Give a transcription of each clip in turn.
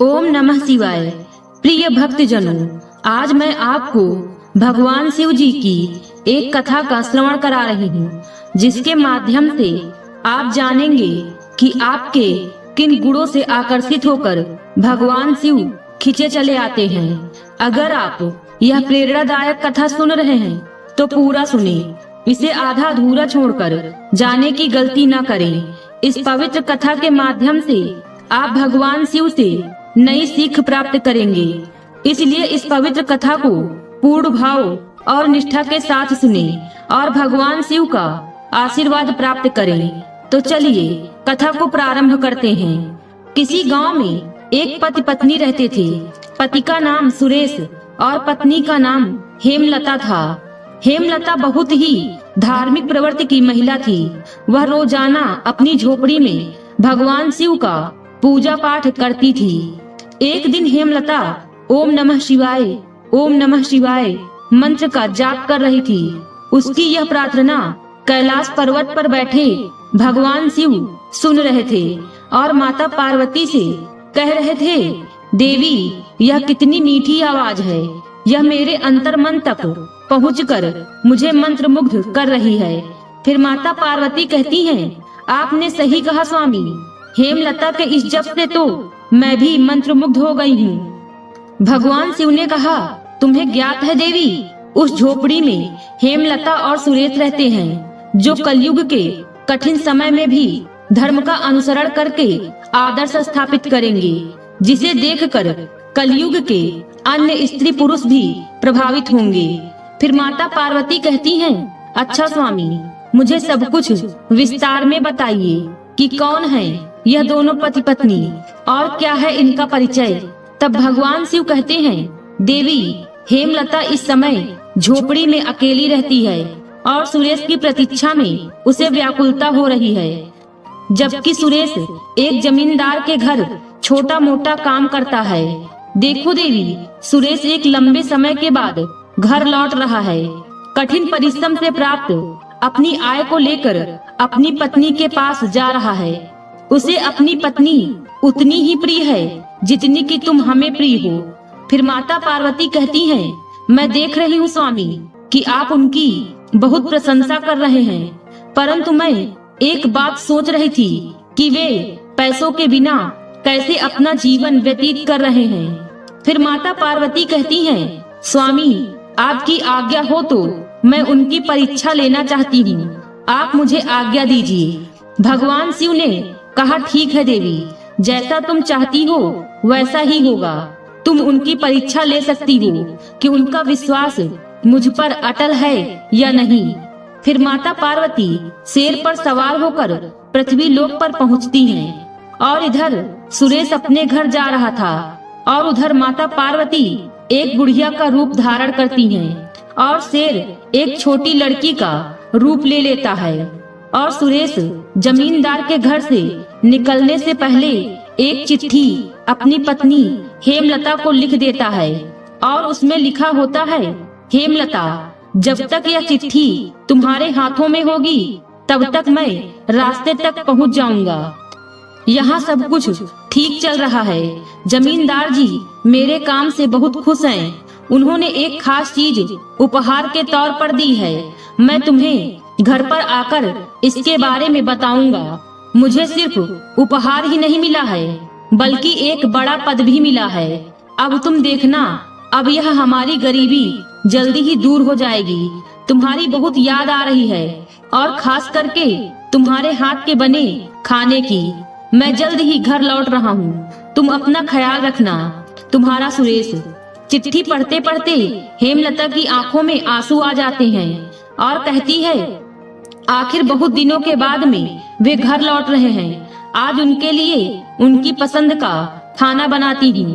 ओम नमः शिवाय। प्रिय भक्तजनों, आज मैं आपको भगवान शिव जी की एक कथा का श्रवण करा रही हूँ, जिसके माध्यम से आप जानेंगे कि आपके किन गुणों से आकर्षित होकर भगवान शिव खींचे चले आते हैं। अगर आप यह प्रेरणादायक कथा सुन रहे हैं तो पूरा सुने, इसे आधा अधूरा छोड़कर जाने की गलती न करें। इस पवित्र कथा के माध्यम से आप भगवान शिव से नई सीख प्राप्त करेंगे, इसलिए इस पवित्र कथा को पूर्ण भाव और निष्ठा के साथ सुने और भगवान शिव का आशीर्वाद प्राप्त करें। तो चलिए कथा को प्रारंभ करते हैं। किसी गांव में एक पति पत्नी रहते थे। पति का नाम सुरेश और पत्नी का नाम हेमलता था। हेमलता बहुत ही धार्मिक प्रवृत्ति की महिला थी। वह रोजाना अपनी झोपड़ी में भगवान शिव का पूजा पाठ करती थी। एक दिन हेमलता ओम नमः शिवाय मंत्र का जाप कर रही थी। उसकी यह प्रार्थना कैलाश पर्वत पर बैठे भगवान शिव सुन रहे थे और माता पार्वती से कह रहे थे, देवी, यह कितनी मीठी आवाज है। यह मेरे अंतर मन तक पहुंचकर मुझे मंत्र मुग्ध कर रही है। फिर माता पार्वती कहती हैं, आपने सही कहा स्वामी। हेमलता के इस जप से तो मैं भी मंत्र मुग्ध हो गई हूँ। भगवान शिव ने कहा, तुम्हें ज्ञात है देवी, उस झोपड़ी में हेमलता और सुरेश रहते हैं, जो कलयुग के कठिन समय में भी धर्म का अनुसरण करके आदर्श स्थापित करेंगे, जिसे देखकर कलयुग के अन्य स्त्री पुरुष भी प्रभावित होंगे। फिर माता पार्वती कहती हैं, अच्छा स्वामी, मुझे सब कुछ विस्तार में बताइए कि कौन है यह दोनों पति पत्नी और क्या है इनका परिचय। तब भगवान शिव कहते हैं, देवी, हेमलता इस समय झोपड़ी में अकेली रहती है और सुरेश की प्रतीक्षा में उसे व्याकुलता हो रही है, जबकि सुरेश एक जमींदार के घर छोटा मोटा काम करता है। देखो देवी, सुरेश एक लंबे समय के बाद घर लौट रहा है। कठिन परिश्रम से प्राप्त अपनी आय को लेकर अपनी पत्नी के पास जा रहा है। उसे अपनी पत्नी उतनी ही प्रिय है जितनी कि तुम हमें प्रिय हो। फिर माता पार्वती कहती हैं, मैं देख रही हूँ स्वामी कि आप उनकी बहुत प्रशंसा कर रहे हैं, परंतु मैं एक बात सोच रही थी कि वे पैसों के बिना कैसे अपना जीवन व्यतीत कर रहे हैं। फिर माता पार्वती कहती हैं, स्वामी, आपकी आज्ञा हो तो मैं उनकी परीक्षा लेना चाहती हूँ, आप मुझे आज्ञा दीजिए। भगवान शिव ने कहा, ठीक है देवी, जैसा तुम चाहती हो वैसा ही होगा। तुम उनकी परीक्षा ले सकती हो कि उनका विश्वास मुझ पर अटल है या नहीं। फिर माता पार्वती शेर पर सवार होकर पृथ्वी लोक पर पहुंचती हैं और इधर सुरेश अपने घर जा रहा था और उधर माता पार्वती एक बुढ़िया का रूप धारण करती हैं और शेर एक छोटी लड़की का रूप ले लेता है। और सुरेश जमींदार के घर से निकलने से पहले एक चिट्ठी अपनी पत्नी हेमलता को लिख देता है और उसमें लिखा होता है, हेमलता, जब तक यह चिट्ठी तुम्हारे हाथों में होगी तब तक मैं रास्ते तक पहुंच जाऊंगा। यहाँ सब कुछ ठीक चल रहा है। जमींदार जी मेरे काम से बहुत खुश हैं। उन्होंने एक खास चीज उपहार के तौर पर दी है। मैं तुम्हें घर पर आकर इसके बारे में बताऊंगा। मुझे सिर्फ उपहार ही नहीं मिला है, बल्कि एक बड़ा पद भी मिला है। अब तुम देखना, अब यह हमारी गरीबी जल्दी ही दूर हो जाएगी। तुम्हारी बहुत याद आ रही है और खास करके तुम्हारे हाथ के बने खाने की। मैं जल्द ही घर लौट रहा हूँ, तुम अपना ख्याल रखना। तुम्हारा सुरेश। चिट्ठी पढ़ते पढ़ते हेमलता की आंखों में आंसू आ जाते हैं और कहती है, आखिर बहुत दिनों के बाद में वे घर लौट रहे हैं। आज उनके लिए उनकी पसंद का खाना बनाती हूँ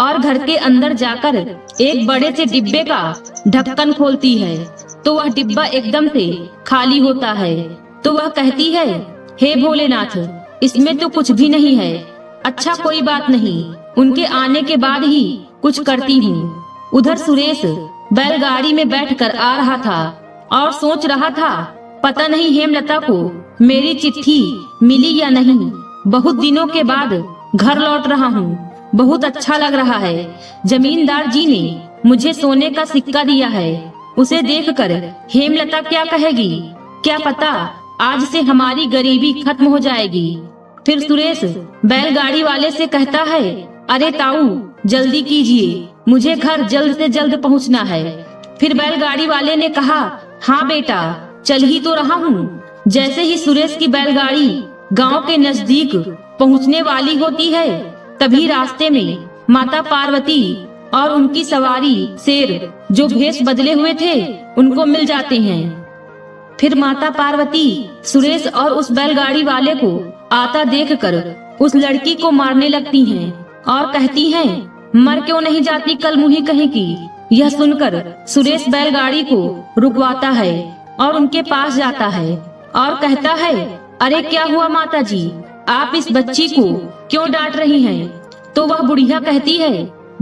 और घर के अंदर जाकर एक बड़े से डिब्बे का ढक्कन खोलती है तो वह डिब्बा एकदम से खाली होता है। तो वह कहती है, हे भोलेनाथ, इसमें तो कुछ भी नहीं है। अच्छा, कोई बात नहीं, उनके आने के बाद ही कुछ करती हूँ। उधर सुरेश बैलगाड़ी में बैठकर आ रहा था और सोच रहा था, पता नहीं हेमलता को मेरी चिट्ठी मिली या नहीं। बहुत दिनों के बाद घर लौट रहा हूँ बहुत अच्छा लग रहा है। जमींदार जी ने मुझे सोने का सिक्का दिया है, उसे देखकर हेमलता क्या कहेगी? क्या पता आज से हमारी गरीबी खत्म हो जाएगी। फिर सुरेश बैलगाड़ी वाले से कहता है, अरे ताऊ जल्दी कीजिए, मुझे घर जल्द से जल्द पहुंचना है। फिर बैलगाड़ी वाले ने कहा, हाँ बेटा चल ही तो रहा हूँ। जैसे ही सुरेश की बैलगाड़ी गांव के नजदीक पहुंचने वाली होती है, तभी रास्ते में माता पार्वती और उनकी सवारी शेर, जो भेष बदले हुए थे, उनको मिल जाते हैं। फिर माता पार्वती सुरेश और उस बैलगाड़ी वाले को आता देखकर उस लड़की को मारने लगती हैं और कहती हैं, मर क्यों नहीं जाती कल मुही कहेगी। यह सुनकर सुरेश बैलगाड़ी को रुकवाता है और उनके पास जाता है और कहता है, अरे क्या हुआ माता जी, आप इस बच्ची को क्यों डांट रही हैं? तो वह बुढ़िया कहती है,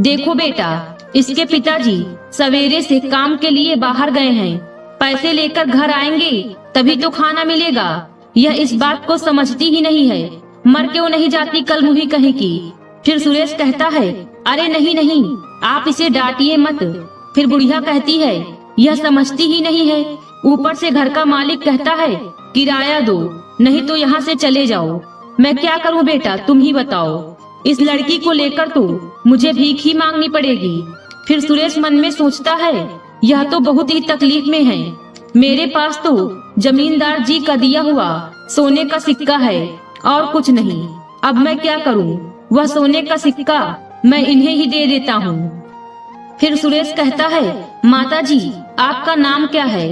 देखो बेटा, इसके पिताजी सवेरे से काम के लिए बाहर गए हैं, पैसे लेकर घर आएंगे तभी तो खाना मिलेगा। यह इस बात को समझती ही नहीं है, मर क्यों नहीं जाती कल मुही कहेगी। फिर सुरेश कहता है, अरे नहीं नहीं, आप इसे डांटिए मत। फिर बुढ़िया कहती है, यह समझती ही नहीं है, ऊपर से घर का मालिक कहता है किराया दो, नहीं तो यहाँ से चले जाओ। मैं क्या करूँ बेटा, तुम ही बताओ। इस लड़की को लेकर तो मुझे भीख ही मांगनी पड़ेगी। फिर सुरेश मन में सोचता है, यह तो बहुत ही तकलीफ में है। मेरे पास तो जमींदार जी का दिया हुआ सोने का सिक्का है और कुछ नहीं। अब मैं क्या करूं? वह सोने का सिक्का मैं इन्हें ही दे देता हूं। फिर सुरेश कहता है, माता जी आपका नाम क्या है?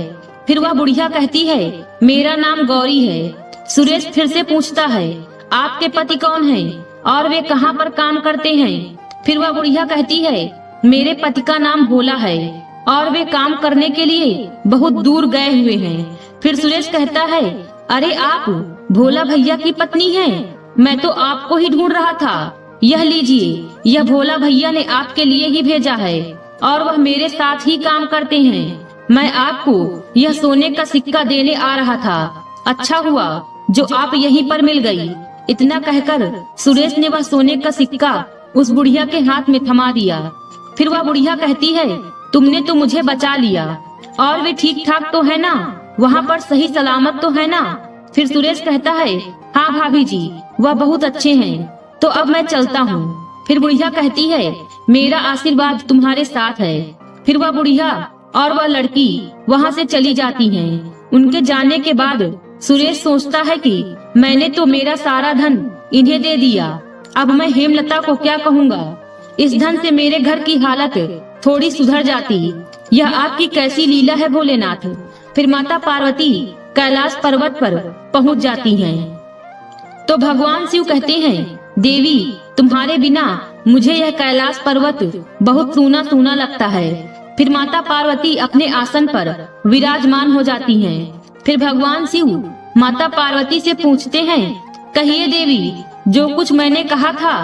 फिर वह बुढ़िया कहती है, मेरा नाम गौरी है। सुरेश फिर से पूछता है, आपके पति कौन हैं और वे कहाँ पर काम करते हैं? फिर वह बुढ़िया कहती है, मेरे पति का नाम भोला है और वे काम करने के लिए बहुत दूर गए हुए हैं। फिर सुरेश कहता है, अरे आप भोला भैया की पत्नी हैं? मैं तो आपको ही ढूंढ रहा था। यह लीजिए, यह भोला भैया ने आपके लिए ही भेजा है और वह मेरे साथ ही काम करते हैं। मैं आपको यह सोने का सिक्का देने आ रहा था, अच्छा हुआ जो आप यहीं पर मिल गई। इतना कहकर सुरेश ने वह सोने का सिक्का उस बुढ़िया के हाथ में थमा दिया। फिर वह बुढ़िया कहती है, तुमने तो मुझे बचा लिया, और वे ठीक ठाक तो है ना, वहाँ पर सही सलामत तो है ना? फिर सुरेश कहता है, हाँ भाभी जी वह बहुत अच्छे हैं, तो अब मैं चलता हूँ। फिर बुढ़िया कहती है, मेरा आशीर्वाद तुम्हारे साथ है। फिर वह बुढ़िया और वह लड़की वहाँ से चली जाती हैं। उनके जाने के बाद सुरेश सोचता है कि मैंने तो मेरा सारा धन इन्हें दे दिया, अब मैं हेमलता को क्या कहूँगा? इस धन से मेरे घर की हालत थोड़ी सुधर जाती। यह आपकी कैसी लीला है भोलेनाथ। फिर माता पार्वती कैलाश पर्वत पर पहुँच जाती हैं। तो भगवान शिव कहते हैं, देवी तुम्हारे बिना मुझे यह कैलाश पर्वत बहुत सूना सूना लगता है। फिर माता पार्वती अपने आसन पर विराजमान हो जाती हैं। फिर भगवान शिव माता पार्वती से पूछते हैं, कहिए देवी, जो कुछ मैंने कहा था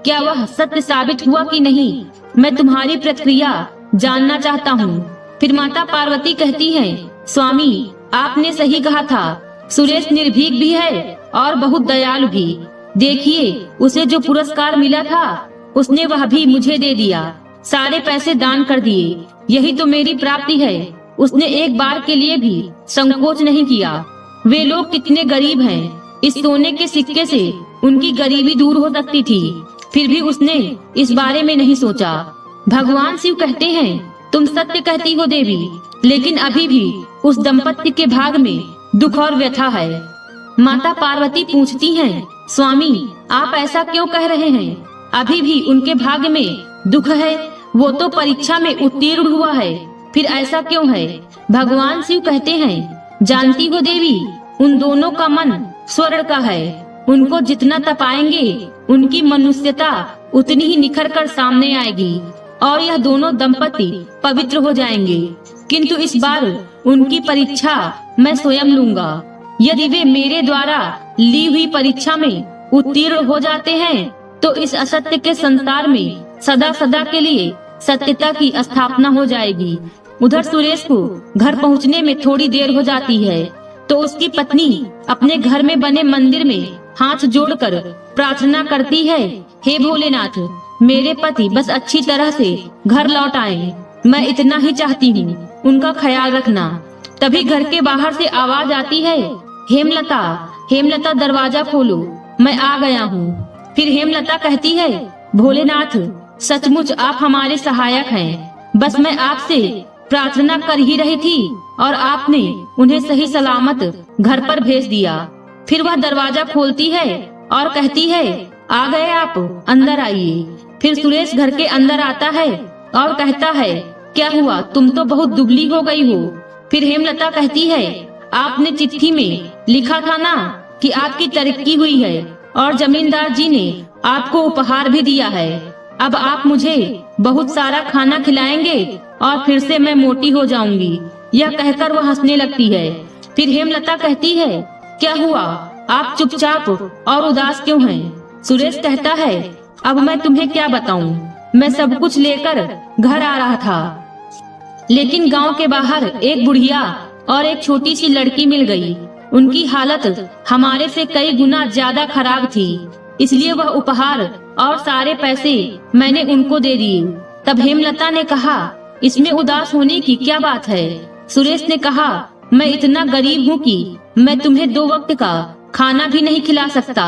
क्या वह सत्य साबित हुआ कि नहीं? मैं तुम्हारी प्रतिक्रिया जानना चाहता हूँ। फिर माता पार्वती कहती है, स्वामी आपने सही कहा था, सुरेश निर्भीक भी है और बहुत दयालु भी। देखिए उसे जो पुरस्कार मिला था उसने वह भी मुझे दे दिया, सारे पैसे दान कर दिए, यही तो मेरी प्राप्ति है। उसने एक बार के लिए भी संकोच नहीं किया। वे लोग कितने गरीब हैं, इस सोने के सिक्के से उनकी गरीबी दूर हो सकती थी, फिर भी उसने इस बारे में नहीं सोचा। भगवान शिव कहते हैं, तुम सत्य कहती हो देवी, लेकिन अभी भी उस दंपति के भाग में दुख और व्यथा है। माता पार्वती पूछती हैं, स्वामी आप ऐसा क्यों कह रहे हैं? अभी भी उनके भाग्य में दुख है, वो तो परीक्षा में उत्तीर्ण हुआ है, फिर ऐसा क्यों है? भगवान शिव कहते हैं, जानती हो देवी, उन दोनों का मन स्वर्ण का है, उनको जितना तपाएंगे उनकी मनुष्यता उतनी ही निखर कर सामने आएगी और यह दोनों दंपति पवित्र हो जाएंगे। किंतु इस बार उनकी परीक्षा मैं स्वयं लूंगा। यदि वे मेरे द्वारा ली हुई परीक्षा में उत्तीर्ण हो जाते हैं तो इस असत्य के संसार में सदा सदा के लिए सत्यता की स्थापना हो जाएगी। उधर सुरेश को घर पहुंचने में थोड़ी देर हो जाती है तो उसकी पत्नी अपने घर में बने मंदिर में हाथ जोड़कर प्रार्थना करती है, हे भोलेनाथ मेरे पति बस अच्छी तरह से घर लौट आए, मैं इतना ही चाहती हूँ। उनका ख्याल रखना। तभी घर के बाहर से आवाज आती है, हेमलता, हेमलता दरवाजा खोलो, मैं आ गया हूँ। फिर हेमलता कहती है, भोलेनाथ, सचमुच आप हमारे सहायक हैं। बस मैं आपसे प्रार्थना कर ही रही थी और आपने उन्हें सही सलामत घर पर भेज दिया। फिर वह दरवाजा खोलती है और कहती है, आ गए आप, अंदर आइए। फिर सुरेश घर के अंदर आता है और कहता है, क्या हुआ, तुम तो बहुत दुबली हो गई हो। फिर हेमलता कहती है, आपने चिट्ठी में लिखा था ना कि आपकी तरक्की हुई है और जमींदार जी ने आपको उपहार भी दिया है। अब आप मुझे बहुत सारा खाना खिलाएंगे और फिर से मैं मोटी हो जाऊंगी। यह कहकर वह हंसने लगती है। फिर हेमलता कहती है, क्या हुआ, आप चुपचाप और उदास क्यों हैं? सुरेश कहता है, अब मैं तुम्हें क्या बताऊं, मैं सब कुछ लेकर घर आ रहा था, लेकिन गांव के बाहर एक बुढ़िया और एक छोटी सी लड़की मिल गई। उनकी हालत हमारे से कई गुना ज्यादा खराब थी, इसलिए वह उपहार और सारे पैसे मैंने उनको दे दिए। तब हेमलता ने कहा, इसमें उदास होने की क्या बात है? सुरेश ने कहा, मैं इतना गरीब हूँ कि मैं तुम्हें 2 वक्त का खाना भी नहीं खिला सकता।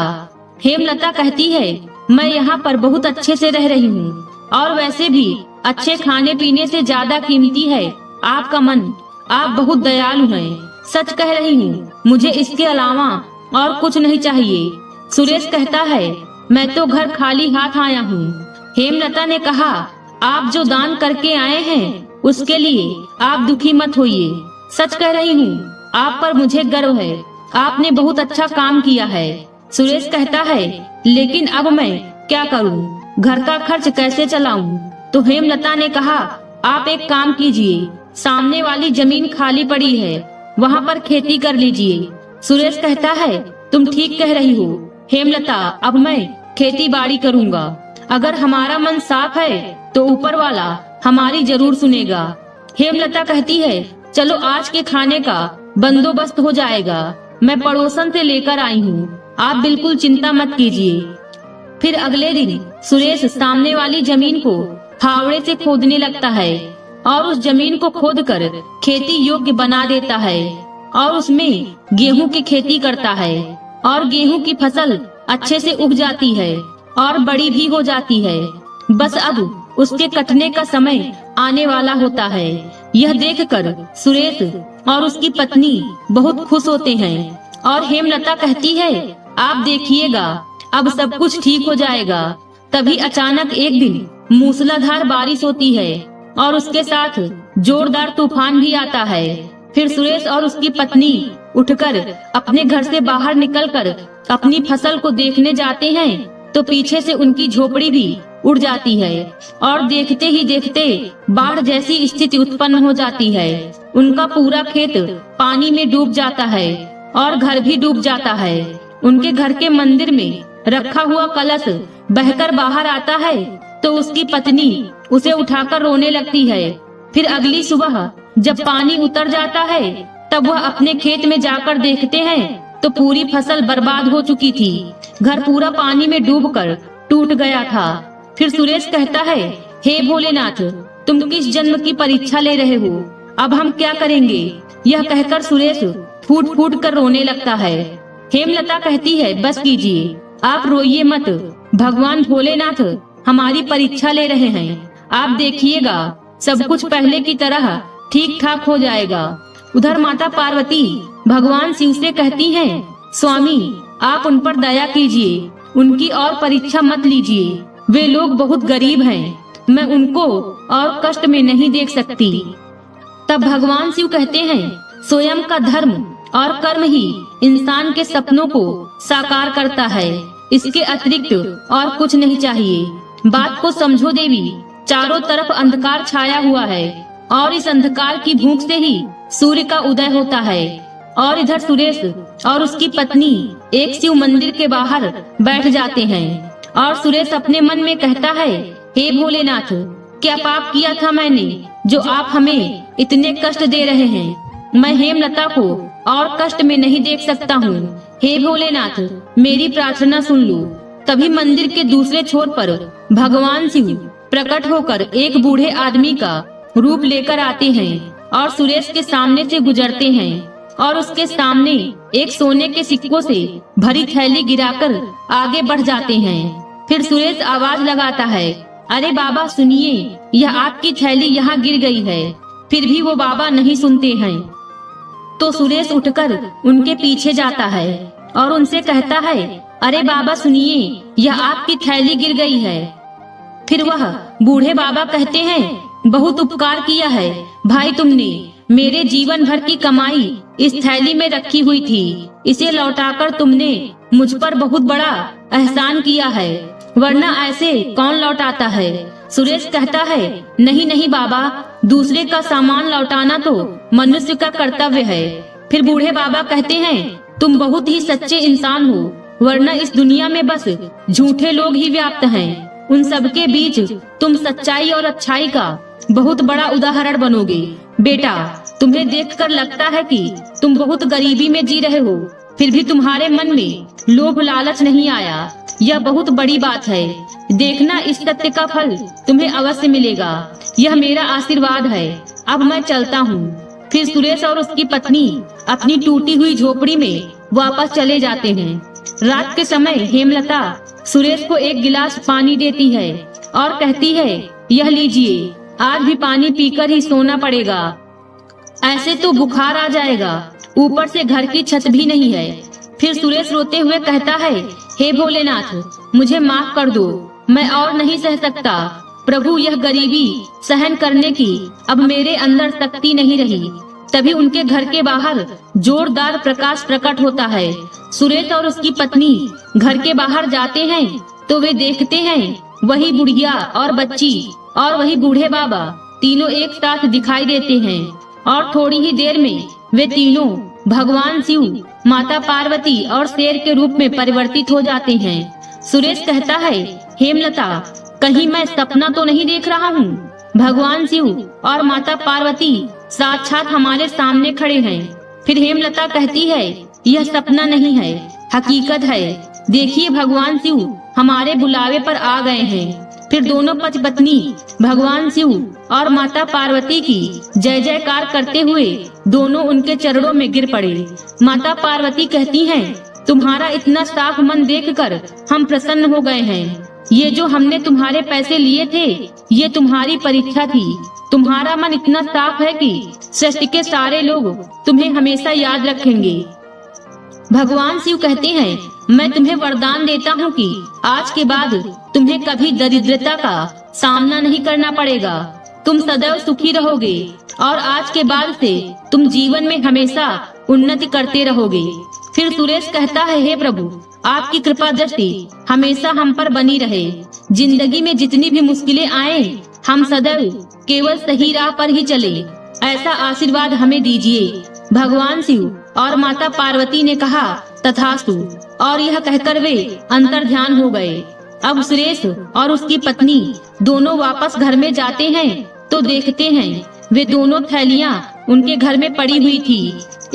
हेमलता कहती है, मैं यहाँ पर बहुत अच्छे से रह रही हूँ और वैसे भी अच्छे खाने पीने से ज्यादा कीमती है आपका मन। आप बहुत दयालु हैं, सच कह रही हूँ, मुझे इसके अलावा और कुछ नहीं चाहिए। सुरेश कहता है, मैं तो घर खाली हाथ आया हूँ। हेमलता ने कहा, आप जो दान करके आए हैं उसके लिए आप दुखी मत होइए। सच कह रही हूँ, आप पर मुझे गर्व है, आपने बहुत अच्छा काम किया है। सुरेश कहता है, लेकिन अब मैं क्या करूँ, घर का खर्च कैसे चलाऊं? तो हेमलता ने कहा, आप एक काम कीजिए, सामने वाली जमीन खाली पड़ी है, वहाँ पर खेती कर लीजिए। सुरेश कहता है, तुम ठीक कह रही हो हेमलता, अब मैं खेती बाड़ी करूँगा। अगर हमारा मन साफ है तो ऊपर वाला हमारी जरूर सुनेगा। हेमलता कहती है, चलो आज के खाने का बंदोबस्त हो जाएगा, मैं पड़ोसन से लेकर आई हूँ, आप बिल्कुल चिंता मत कीजिए। फिर अगले दिन सुरेश सामने वाली जमीन को फावड़े से खोदने लगता है और उस जमीन को खोदकर खेती योग्य बना देता है और उसमें गेहूं की खेती करता है और गेहूं की फसल अच्छे से उग जाती है और बड़ी भी हो जाती है। बस अब उसके कटने का समय आने वाला होता है। यह देखकर सुरेश और उसकी पत्नी बहुत खुश होते हैं और हेमलता कहती है, आप देखिएगा अब सब कुछ ठीक हो जाएगा। तभी अचानक एक दिन मूसलाधार बारिश होती है और उसके साथ जोरदार तूफान भी आता है। फिर सुरेश और उसकी पत्नी उठकर अपने घर से बाहर निकलकर अपनी फसल को देखने जाते हैं तो पीछे से उनकी झोपड़ी भी उड़ जाती है और देखते ही देखते बाढ़ जैसी स्थिति उत्पन्न हो जाती है। उनका पूरा खेत पानी में डूब जाता है और घर भी डूब जाता है। उनके घर के मंदिर में रखा हुआ कलश बहकर बाहर आता है तो उसकी पत्नी उसे उठाकर रोने लगती है। फिर अगली सुबह जब पानी उतर जाता है तब वह अपने खेत में जाकर देखते हैं तो पूरी फसल बर्बाद हो चुकी थी। घर पूरा पानी में डूबकर टूट गया था। फिर सुरेश कहता है, हे भोलेनाथ, तुम किस जन्म की परीक्षा ले रहे हो? अब हम क्या करेंगे? यह कहकर सुरेश फूट फूट कर रोने लगता है। हेमलता कहती है, बस कीजिए, आप रोइए मत, भगवान भोलेनाथ हमारी परीक्षा ले रहे हैं। आप देखिएगा सब कुछ पहले की तरह ठीक ठाक हो जाएगा। उधर माता पार्वती भगवान शिव से कहती हैं, स्वामी आप उन पर दया कीजिए, उनकी और परीक्षा मत लीजिए, वे लोग बहुत गरीब हैं, मैं उनको और कष्ट में नहीं देख सकती। तब भगवान शिव कहते हैं, स्वयं का धर्म और कर्म ही इंसान के सपनों को साकार करता है, इसके अतिरिक्त और कुछ नहीं चाहिए। बात को समझो देवी, चारों तरफ अंधकार छाया हुआ है और इस अंधकार की भूख से ही सूर्य का उदय होता है। और इधर सुरेश और उसकी पत्नी एक शिव मंदिर के बाहर बैठ जाते हैं और सुरेश अपने मन में कहता है, हे भोलेनाथ, क्या पाप किया था मैंने जो आप हमें इतने कष्ट दे रहे हैं? मैं हेमलता को और कष्ट में नहीं देख सकता हूँ। हे भोलेनाथ, मेरी प्रार्थना सुन लो। तभी मंदिर के दूसरे छोर पर भगवान शिव प्रकट होकर एक बूढ़े आदमी का रूप लेकर आते हैं और सुरेश के सामने से गुजरते हैं और उसके सामने एक सोने के सिक्कों से भरी थैली गिराकर आगे बढ़ जाते हैं। फिर सुरेश आवाज लगाता है, अरे बाबा सुनिए, यह आपकी थैली यहाँ गिर गई है। फिर भी वो बाबा नहीं सुनते हैं। तो सुरेश उठकर उनके पीछे जाता है और उनसे कहता है, अरे बाबा सुनिए, यह आपकी थैली गिर गई है। फिर वह बूढ़े बाबा कहते हैं, बहुत उपकार किया है भाई तुमने। मेरे जीवन भर की कमाई इस थैली में रखी हुई थी, इसे लौटाकर तुमने मुझ पर बहुत बड़ा एहसान किया है, वरना ऐसे कौन लौटाता है। सुरेश कहता है, नहीं नहीं बाबा, दूसरे का सामान लौटाना तो मनुष्य का कर्तव्य है। फिर बूढ़े बाबा कहते हैं, तुम बहुत ही सच्चे इंसान हो, वरना इस दुनिया में बस झूठे लोग ही व्याप्त हैं। उन सबके बीच तुम सच्चाई और अच्छाई का बहुत बड़ा उदाहरण बनोगे। बेटा, तुम्हें देखकर लगता है कि तुम बहुत गरीबी में जी रहे हो, फिर भी तुम्हारे मन में लोभ लालच नहीं आया। यह बहुत बड़ी बात है। देखना, इस सत्य का फल तुम्हें अवश्य मिलेगा। यह मेरा आशीर्वाद है। अब मैं चलता हूँ। फिर सुरेश और उसकी पत्नी अपनी टूटी हुई झोपड़ी में वापस चले जाते हैं। रात के समय हेमलता सुरेश को एक गिलास पानी देती है और कहती है, यह लीजिए, आज भी पानी पीकर ही सोना पड़ेगा, ऐसे तो बुखार आ जाएगा, ऊपर से घर की छत भी नहीं है। फिर सुरेश रोते हुए कहता है, हे भोलेनाथ, मुझे माफ कर दो, मैं और नहीं सह सकता। प्रभु, यह गरीबी सहन करने की अब मेरे अंदर शक्ति नहीं रही। तभी उनके घर के बाहर जोरदार प्रकाश प्रकट होता है। सुरेश और उसकी पत्नी घर के बाहर जाते हैं तो वे देखते हैं वही बुढ़िया और बच्ची और वही बूढ़े बाबा तीनों एक साथ दिखाई देते हैं और थोड़ी ही देर में वे तीनों भगवान शिव, माता पार्वती और शेर के रूप में परिवर्तित हो जाते हैं। सुरेश कहता है, हेमलता, कहीं मैं सपना तो नहीं देख रहा हूँ? भगवान शिव और माता पार्वती साक्षात हमारे सामने खड़े हैं। फिर हेमलता कहती है, यह सपना नहीं है, हकीकत है। देखिए, भगवान शिव हमारे बुलावे पर आ गए हैं। फिर दोनों पति पत्नी भगवान शिव और माता पार्वती की जय जयकार करते हुए दोनों उनके चरणों में गिर पड़े। माता पार्वती कहती हैं, तुम्हारा इतना साफ मन देखकर हम प्रसन्न हो गए हैं। ये जो हमने तुम्हारे पैसे लिए थे, ये तुम्हारी परीक्षा थी। तुम्हारा मन इतना साफ है कि सृष्टि के सारे लोग तुम्हें हमेशा याद रखेंगे। भगवान शिव कहते हैं, मैं तुम्हें वरदान देता हूँ कि आज के बाद तुम्हें कभी दरिद्रता का सामना नहीं करना पड़ेगा। तुम सदैव सुखी रहोगे और आज के बाद से तुम जीवन में हमेशा उन्नति करते रहोगे। फिर सुरेश कहता है, हे प्रभु, आपकी कृपा दृष्टि हमेशा हम पर बनी रहे। जिंदगी में जितनी भी मुश्किलें आए, हम सदैव केवल सही राह पर ही चले, ऐसा आशीर्वाद हमें दीजिए। भगवान शिव और माता पार्वती ने कहा, तथास्तु, और यह कहकर वे अंतर ध्यान हो गए। अब सुरेश और उसकी पत्नी दोनों वापस घर में जाते हैं तो देखते हैं वे दोनों थैलियां उनके घर में पड़ी हुई थी।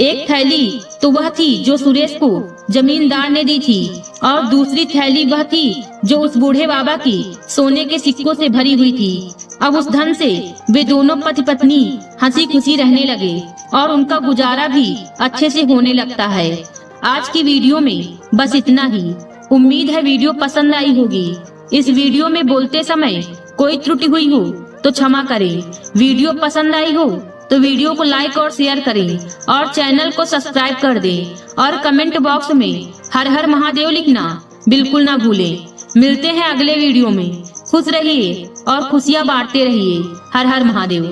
एक थैली तो वह थी जो सुरेश को जमींदार ने दी थी और दूसरी थैली वह थी जो उस बूढ़े बाबा की सोने के सिक्कों से भरी हुई थी। अब उस धन से वे दोनों पति पत्नी हंसी खुशी रहने लगे और उनका गुजारा भी अच्छे से होने लगता है। आज की वीडियो में बस इतना ही। उम्मीद है वीडियो पसंद आई होगी। इस वीडियो में बोलते समय कोई त्रुटि हुई हो तो क्षमा करें। वीडियो पसंद आई हो तो वीडियो को लाइक और शेयर करें और चैनल को सब्सक्राइब कर दें और कमेंट बॉक्स में हर हर महादेव लिखना बिल्कुल ना भूलें। मिलते हैं अगले वीडियो में। खुश रहिए और खुशियाँ बांटते रहिए। हर हर महादेव।